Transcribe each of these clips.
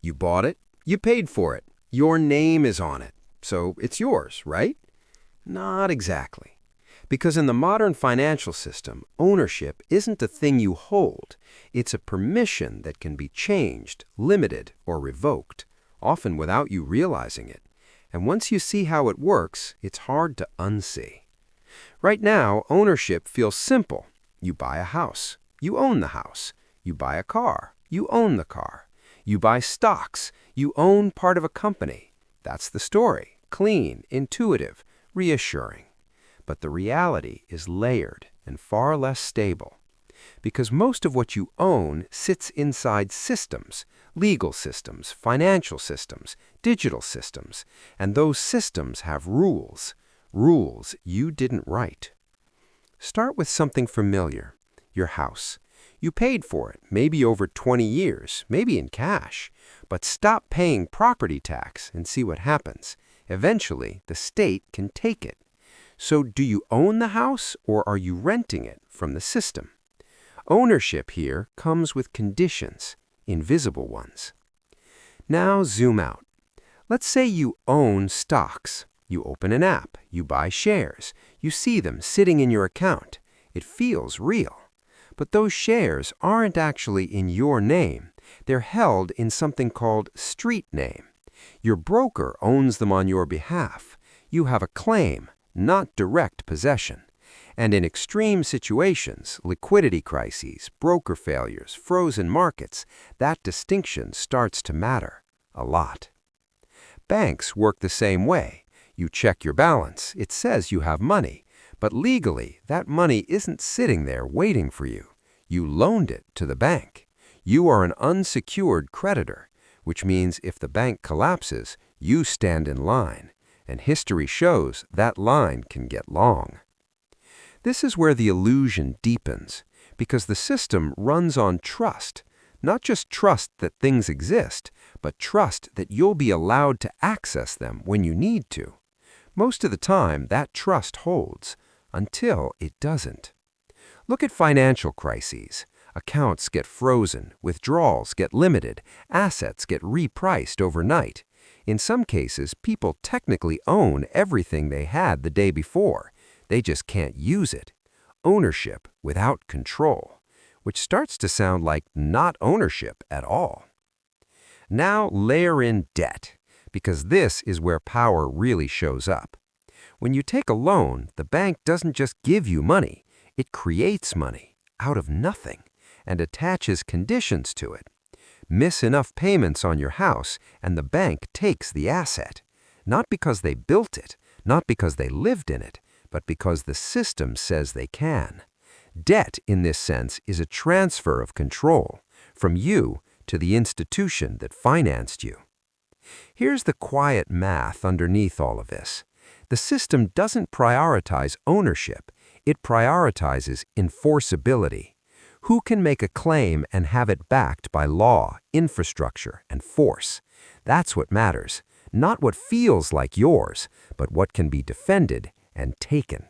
You bought it, you paid for it, your name is on it, so it's yours, right? Not exactly. Because in the modern financial system, ownership isn't a thing you hold. It's a permission that can be changed, limited, or revoked, often without you realizing it. And once you see how it works, it's hard to unsee. Right now, ownership feels simple. You buy a house. You own the house. You buy a car. You own the car. You buy stocks. You own part of a company. That's the story. Clean, intuitive, reassuring. But the reality is layered and far less stable. Because most of what you own sits inside systems, legal systems, financial systems, digital systems, and those systems have rules, rules you didn't write. Start with something familiar, your house. You paid for it, maybe over 20 years, maybe in cash, but stop paying property tax and see what happens. Eventually, the state can take it. So do you own the house or are you renting it from the system? Ownership here comes with conditions, invisible ones. Now zoom out. Let's say you own stocks. You open an app, you buy shares, you see them sitting in your account. It feels real. But those shares aren't actually in your name. They're held in something called street name. Your broker owns them on your behalf. You have a claim, not direct possession. And in extreme situations, liquidity crises, broker failures, frozen markets, that distinction starts to matter a lot. Banks work the same way. You check your balance. It says you have money. But legally, that money isn't sitting there waiting for you. You loaned it to the bank. You are an unsecured creditor, which means if the bank collapses, you stand in line. And history shows that line can get long. This is where the illusion deepens, because the system runs on trust, not just trust that things exist, but trust that you'll be allowed to access them when you need to. Most of the time, that trust holds, until it doesn't. Look at financial crises. Accounts get frozen, withdrawals get limited, assets get repriced overnight. In some cases, people technically own everything they had the day before. They just can't use it. Ownership without control, which starts to sound like not ownership at all. Now layer in debt, because this is where power really shows up. When you take a loan, the bank doesn't just give you money. It creates money out of nothing and attaches conditions to it. Miss enough payments on your house, and the bank takes the asset. Not because they built it, not because they lived in it, but because the system says they can. Debt, in this sense, is a transfer of control from you to the institution that financed you. Here's the quiet math underneath all of this. The system doesn't prioritize ownership. It prioritizes enforceability. Who can make a claim and have it backed by law, infrastructure, and force? That's what matters. Not what feels like yours, but what can be defended and taken.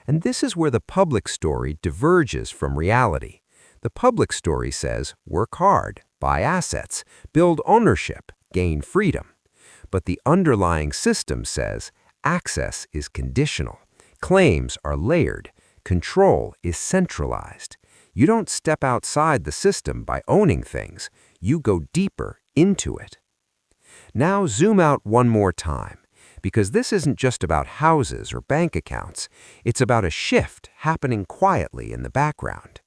And this is where the public story diverges from reality. The public story says, work hard, buy assets, build ownership, gain freedom. But the underlying system says, access is conditional, claims are layered, control is centralized. You don't step outside the system by owning things. You go deeper into it. Now zoom out one more time, because this isn't just about houses or bank accounts. It's about a shift happening quietly in the background.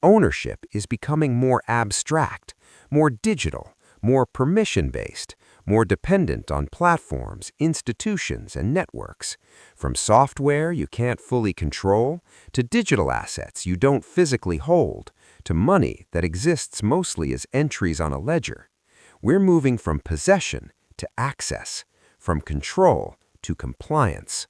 Ownership is becoming more abstract, more digital, more permission-based, more dependent on platforms, institutions, and networks. From software you can't fully control, to digital assets you don't physically hold, to money that exists mostly as entries on a ledger. We're moving from possession to access, from control to compliance.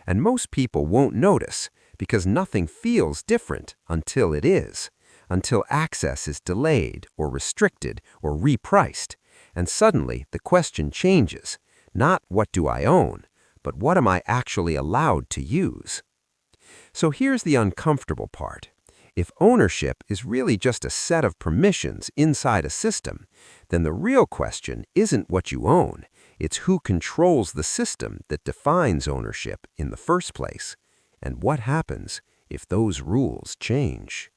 And most people won't notice, because nothing feels different until it is, until access is delayed or restricted or repriced. And suddenly the question changes, not what do I own, but what am I actually allowed to use? So here's the uncomfortable part. If ownership is really just a set of permissions inside a system, then the real question isn't what you own, it's who controls the system that defines ownership in the first place, and what happens if those rules change.